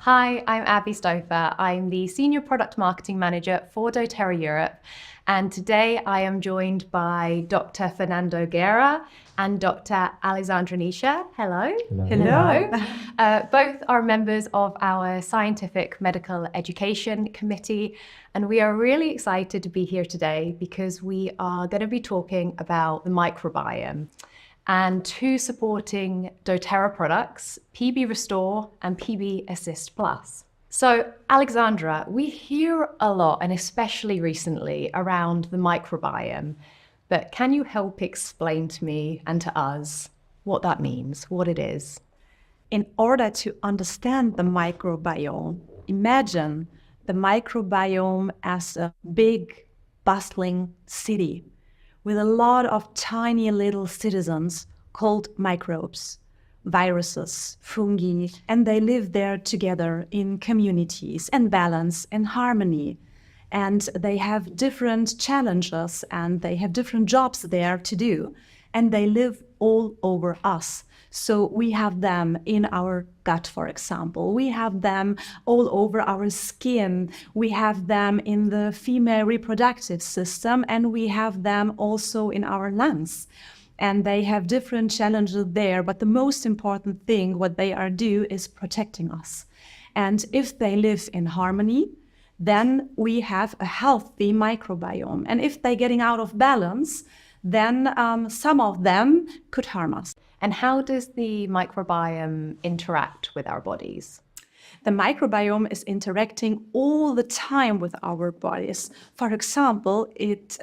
Hi, I'm Abby Stouffer. I'm the Senior Product Marketing Manager for doTERRA Europe. And today I am joined by Dr. Fernando Guerra and Dr. Alexandra Nisha. Hello. Hello. Both are members of our Scientific Medical Education Committee. And we are really excited to be here today because we are going to be talking about the microbiome and two supporting doTERRA products, PB Restore and PB Assist Plus. So Alexandra, we hear a lot, and especially recently, around the microbiome, but can you help explain to me and to us what that means, what it is? In order to understand the microbiome, imagine the microbiome as a big, bustling city with a lot of tiny little citizens called microbes, viruses, fungi, and they live there together in communities and balance and harmony. And they have different challenges and they have different jobs there to do. And they live all over us. So we have them in our gut, for example. We have them all over our skin. We have them in the female reproductive system, and we have them also in our lungs. And they have different challenges there, but the most important thing what they are do is protecting us. And if they live in harmony, then we have a healthy microbiome. And if they're getting out of balance, then some of them could harm us. And how does the microbiome interact with our bodies? The microbiome is interacting all the time with our bodies. For example, it's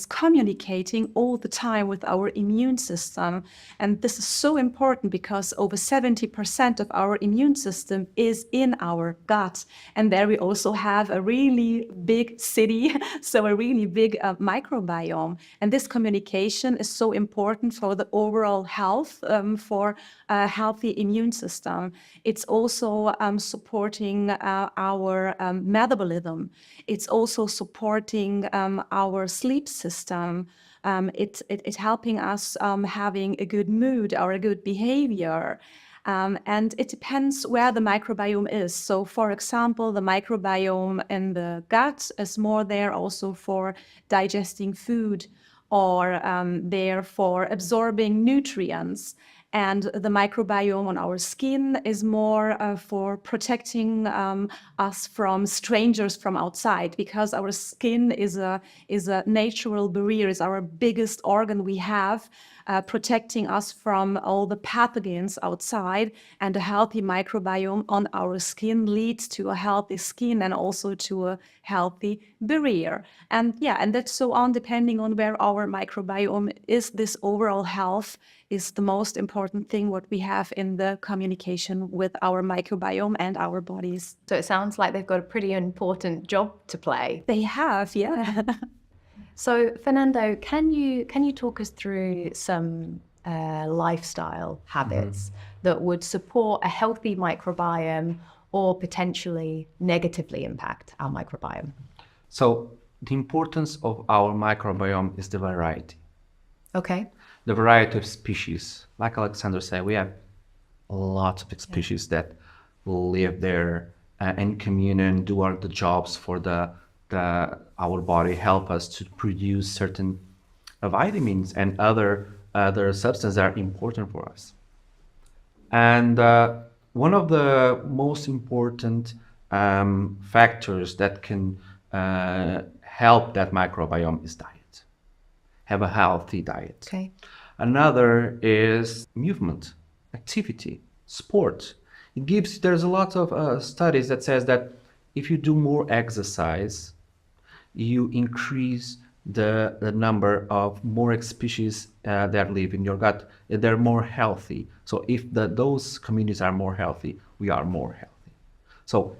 communicating all the time with our immune system. And this is so important because over 70% of our immune system is in our gut. And there we also have a really big city, so a really big microbiome. And this communication is so important for the overall health, for a healthy immune system. It's also supporting our metabolism. It's also supporting our sleep system. It's helping us having a good mood or a good behavior. And it depends where the microbiome is. So, for example, the microbiome in the gut is more there also for digesting food or there for absorbing nutrients. And the microbiome on our skin is more for protecting us from strangers from outside, because our skin is a natural barrier, is our biggest organ we have, protecting us from all the pathogens outside. And a healthy microbiome on our skin leads to a healthy skin and also to a healthy barrier. And that's so on, depending on where our microbiome is. This overall health is the most important thing what we have in the communication with our microbiome and our bodies. So it sounds like they've got a pretty important job to play. They have, yeah. So Fernando, can you talk us through some lifestyle habits that would support a healthy microbiome or potentially negatively impact our microbiome? So the importance of our microbiome is the variety. Okay. The variety of species. Like Alexander said, we have lots of species that will live there in communion, do the jobs for our body, help us to produce certain vitamins and other substances that are important for us. And one of the most important factors that can help that microbiome is diet. Have a healthy diet. Okay. Another is movement, activity, sport. There's a lot of studies that says that if you do more exercise, you increase the number of more species that live in your gut. They're more healthy. So if those communities are more healthy, we are more healthy. So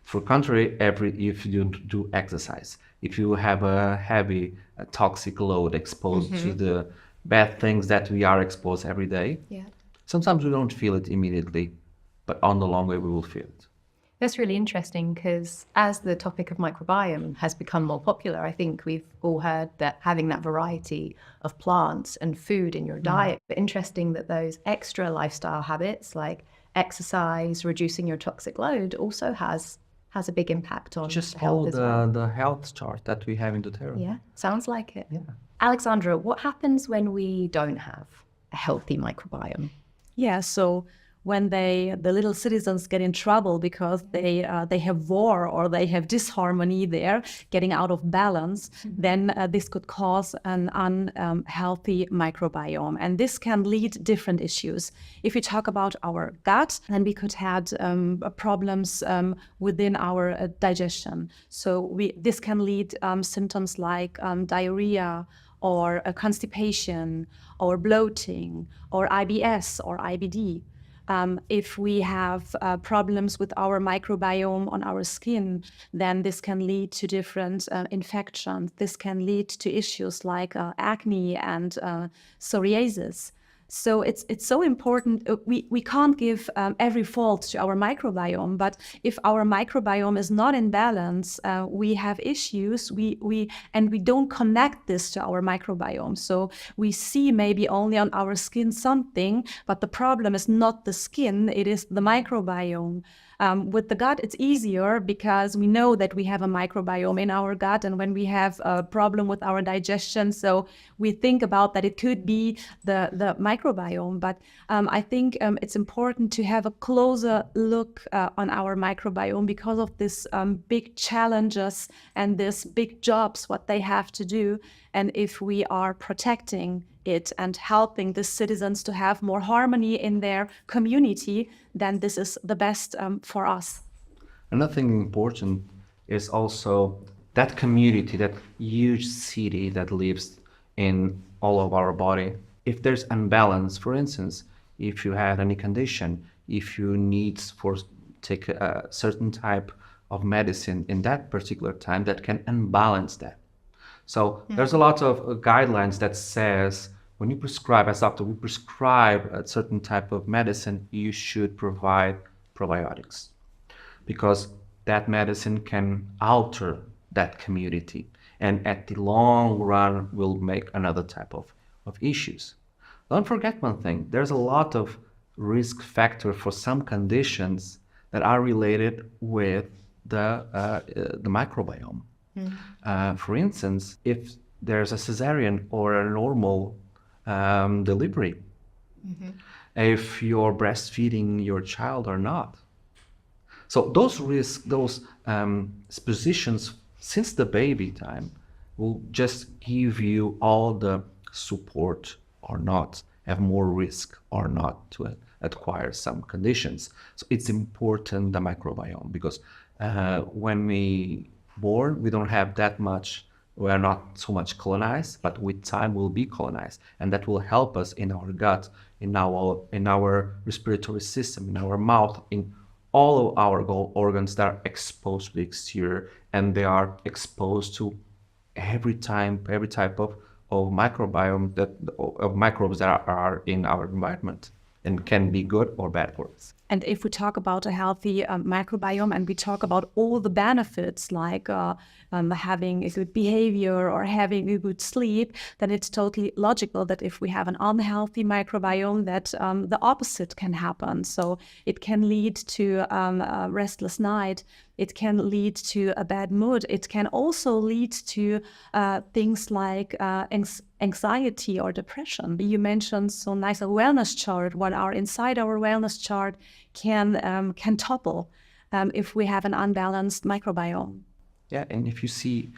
for contrary, if you do exercise, if you have a heavy toxic load exposed to the bad things that we are exposed every day, sometimes we don't feel it immediately, but on the long way we will feel it. That's really interesting because as the topic of microbiome has become more popular, I think we've all heard that having that variety of plants and food in your diet, but interesting that those extra lifestyle habits like exercise, reducing your toxic load also has a big impact on Just the health follow as well. the health chart that we have in doTERRA. Yeah, sounds like it. Yeah. Alexandra, what happens when we don't have a healthy microbiome? Yeah, so when the little citizens get in trouble because they have war or they have disharmony there, getting out of balance, then this could cause an unhealthy microbiome, and this can lead different issues. If we talk about our gut, then we could have problems within our digestion. So this can lead symptoms like diarrhea, or constipation, or bloating, or IBS, or IBD. If we have problems with our microbiome on our skin, then this can lead to different infections. This can lead to issues like acne and psoriasis. So it's so important. We can't give every fault to our microbiome, but if our microbiome is not in balance, we have issues. We don't connect this to our microbiome. So we see maybe only on our skin something, but the problem is not the skin; it is the microbiome. With the gut, it's easier because we know that we have a microbiome in our gut, and when we have a problem with our digestion, so we think about that it could be the microbiome. But I think it's important to have a closer look on our microbiome because of this big challenges and this big jobs what they have to do. And if we are protecting it and helping the citizens to have more harmony in their community, then this is the best for us. Another thing important is also that community, that huge city that lives in all of our body. If there's imbalance, for instance, if you have any condition, if you need for take a certain type of medicine in that particular time, that can unbalance that. So there's a lot of guidelines that says when you prescribe, as doctor, we prescribe a certain type of medicine, you should provide probiotics, because that medicine can alter that community, and at the long run will make another type of issues. Don't forget one thing, there's a lot of risk factor for some conditions that are related with the microbiome. For instance, if there's a cesarean or a normal delivery, if you're breastfeeding your child or not. So those risks, those positions since the baby time will just give you all the support or not, have more risk or not to acquire some conditions. So it's important, the microbiome, because when we born, we don't have that much, we are not so much colonized, but with time we'll be colonized, and that will help us in our gut, in our respiratory system, in our mouth, in all of our organs that are exposed to the exterior, and they are exposed to every type of microbiome of microbes that are in our environment, and can be good or bad for us. And if we talk about a healthy microbiome, and we talk about all the benefits like having a good behavior or having a good sleep, then it's totally logical that if we have an unhealthy microbiome, that the opposite can happen. So it can lead to a restless night. It can lead to a bad mood. It can also lead to things like anxiety or depression. You mentioned so nice a wellness chart. What are inside our wellness chart can topple if we have an unbalanced microbiome. Yeah, and if you see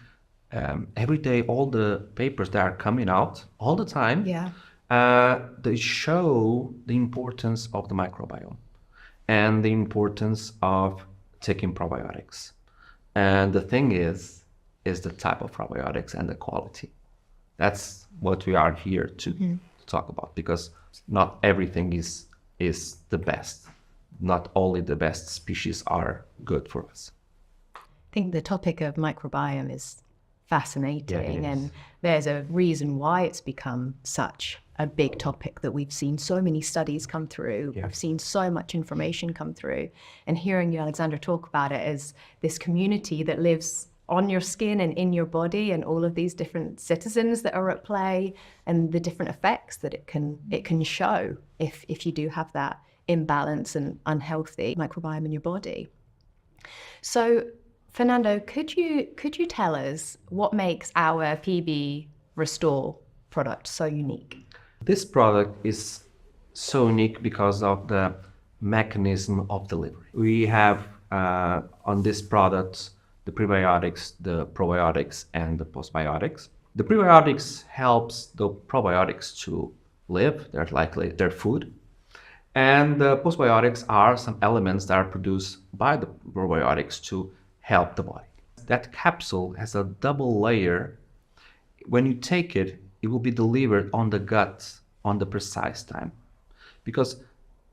every day all the papers that are coming out all the time, they show the importance of the microbiome and the importance of taking probiotics. And the thing is the type of probiotics and the quality. That's what we are here to talk about, because not everything is the best. Not only the best species are good for us. I think the topic of microbiome is fascinating, and there's a reason why it's become such a big topic, that we've seen so many studies come through. I've seen so much information come through, and hearing you, Alexandra, talk about it as this community that lives on your skin and in your body, and all of these different citizens that are at play, and the different effects that it can show if you do have that imbalance and unhealthy microbiome in your body. So, Fernando, could you tell us what makes our PB Restore product so unique? This product is so unique because of the mechanism of delivery. We have on this product the prebiotics, the probiotics, and the postbiotics. The prebiotics helps the probiotics to live, they're like their food. And the postbiotics are some elements that are produced by the probiotics to help the body. That capsule has a double layer. When you take it, it will be delivered on the gut on the precise time. Because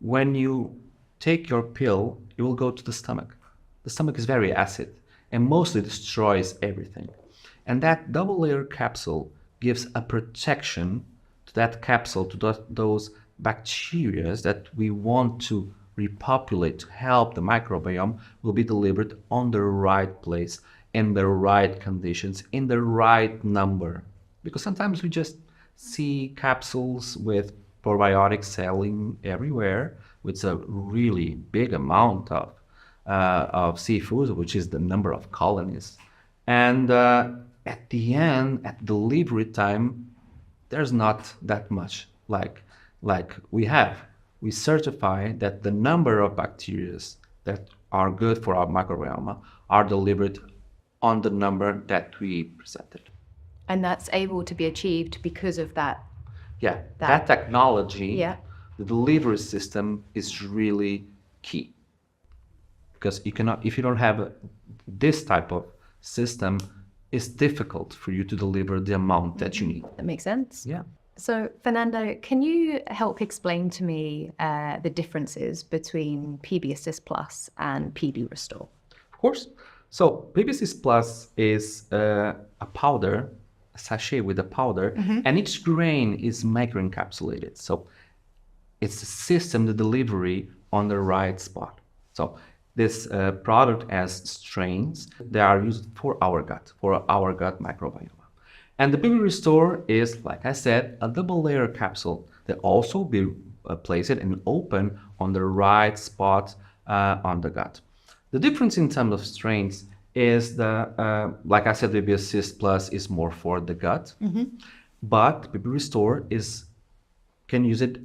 when you take your pill, it will go to the stomach. The stomach is very acid and mostly destroys everything. And that double layer capsule gives a protection to that capsule, to those bacteria that we want to repopulate, to help the microbiome, will be delivered on the right place, in the right conditions, in the right number. Because sometimes we just see capsules with probiotics selling everywhere with a really big amount of seafood, which is the number of colonies. And at the end, at delivery time, there's not that much like we have. We certify that the number of bacteria that are good for our microbiome are delivered on the number that we presented. And that's able to be achieved because of that. Yeah, that technology, Yeah. the delivery system is really key. Because you cannot, if you don't have this type of system, it's difficult for you to deliver the amount that you need. That makes sense. Yeah. So, Fernando, can you help explain to me the differences between PB Assist Plus and PB Restore? Of course. So PB Assist Plus is a powder, a sachet with a powder, and each grain is microencapsulated. So it's the system, the delivery on the right spot. So this product has strains that are used for our gut microbiome. And the PB Restore is, like I said, a double layer capsule that also be placed and open on the right spot on the gut. The difference in terms of strains is like I said, PB Assist Plus is more for the gut, but PB Restore can use it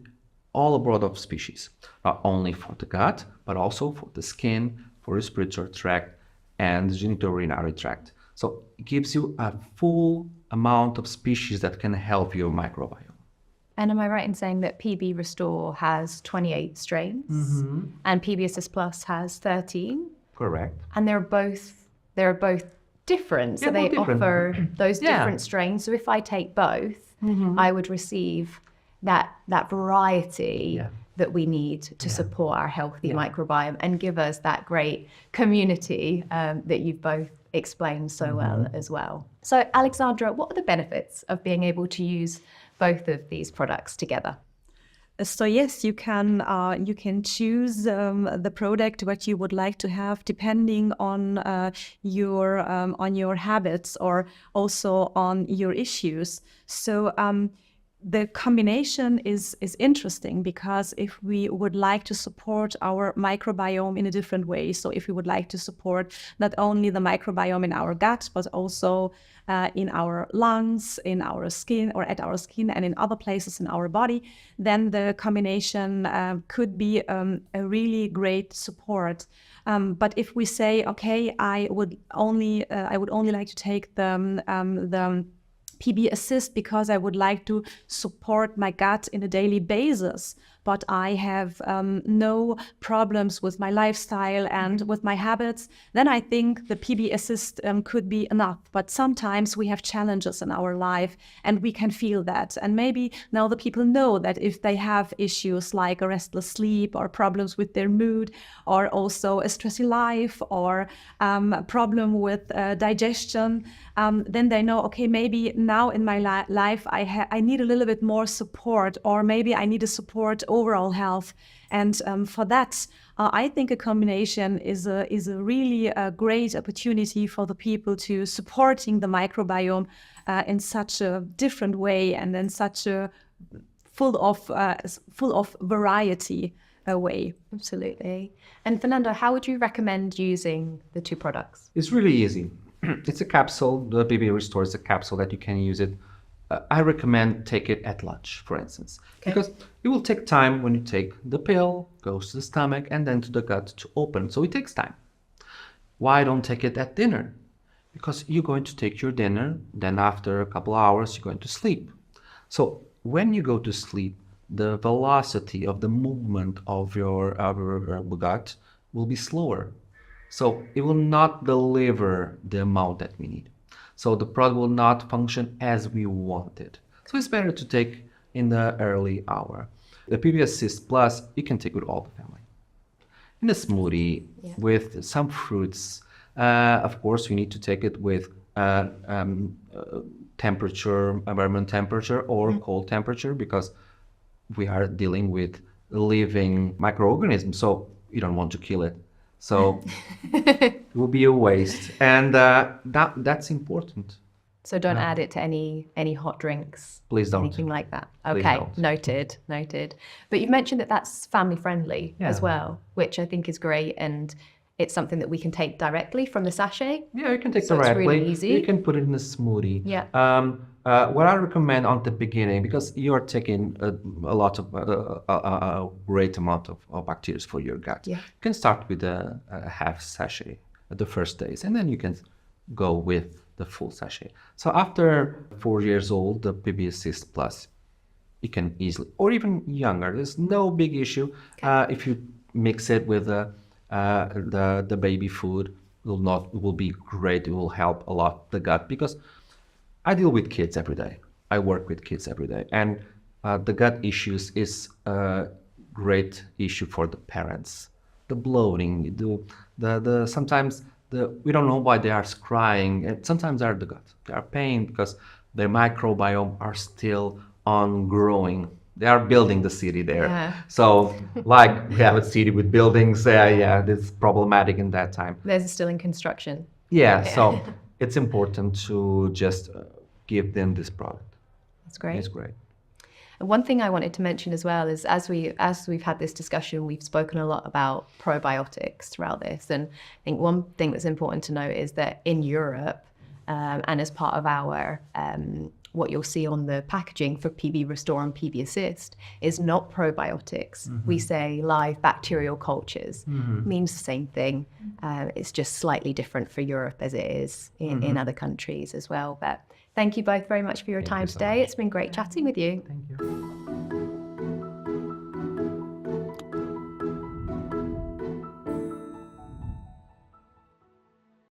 all abroad of species, not only for the gut, but also for the skin, for respiratory tract, and the genitourinary tract. So it gives you a full amount of species that can help your microbiome. And am I right in saying that PB Restore has 28 strains and PB Assist Plus has 13? Correct. And they're both different. So Yeah, they both different. offer those Yeah. different strains. So if I take both, I would receive that variety that we need to support our healthy microbiome and give us that great community that you've both explained so well as well. So Alexandra, what are the benefits of being able to use both of these products together? So yes, you can choose the product what you would like to have depending on your habits or also on your issues. So the combination is interesting because if we would like to support our microbiome in a different way, so if we would like to support not only the microbiome in our gut, but also in our lungs, in our skin, or at our skin and in other places in our body, then the combination could be a really great support. But if we say, okay, I would only like to take the PB Assist because I would like to support my gut in a daily basis, but I have no problems with my lifestyle and with my habits, then I think the PB Assist could be enough. But sometimes we have challenges in our life and we can feel that. And maybe now the people know that if they have issues like a restless sleep or problems with their mood or also a stressy life or a problem with digestion, then they know, okay, maybe now in my life I need a little bit more support, or maybe I need a support overall health. And for that, I think a combination is a really great opportunity for the people to supporting the microbiome in such a different way and in such a full of variety. away. Absolutely. And Fernando, how would you recommend using the two products? It's really easy. It's a capsule. The PB Restore is a capsule that you can use it. I recommend take it at lunch, for instance, because it will take time when you take the pill, goes to the stomach and then to the gut to open. So it takes time. Why don't take it at dinner? Because you're going to take your dinner, then after a couple of hours, you're going to sleep. So when you go to sleep, the velocity of the movement of your gut will be slower. So it will not deliver the amount that we need. So the product will not function as we want it. So it's better to take in the early hour. The PB Assist Plus, you can take with all the family. In a smoothie with some fruits. Of course, we need to take it with temperature, environment temperature or cold temperature, because we are dealing with living microorganisms. So you don't want to kill it. So it will be a waste. And that's important. So don't add it to any hot drinks. Please don't. Anything like that. Please Okay, don't. noted. But you've mentioned that that's family friendly as Yeah. well, which I think is great, and it's something that we can take directly from the sachet. Yeah, you can take So it's directly. really easy. You can put it in a smoothie. Yeah. What I recommend on the beginning, because you're taking a lot of a great amount of bacteria for your gut. Yeah. You can start with a half sachet at the first days, and then you can go with the full sachet. So after 4 years old, the PB Assist Plus, you can easily, or even younger. There's no big issue. If you mix it with the baby food, it will be great. It will help a lot the gut, because I deal with kids every day. I work with kids every day, and the gut issues is a great issue for the parents. The bloating, the sometimes we don't know why they are crying, and sometimes they are the gut. They are pain because their microbiome are still on growing. They are building the city there. Yeah. So like we have a city with buildings, it's problematic in that time. Theirs is still in construction. Yeah, so it's important to just give them this product. That's great. It's great. And one thing I wanted to mention as well is as we've had this discussion, we've spoken a lot about probiotics throughout this. And I think one thing that's important to note is that in Europe, and as part of our what you'll see on the packaging for PB Restore and PB Assist is not probiotics. We say live bacterial cultures. Means the same thing. It's just slightly different for Europe as it is in other countries as well. But thank you both very much for your time so today. It's been great chatting with you. Thank you.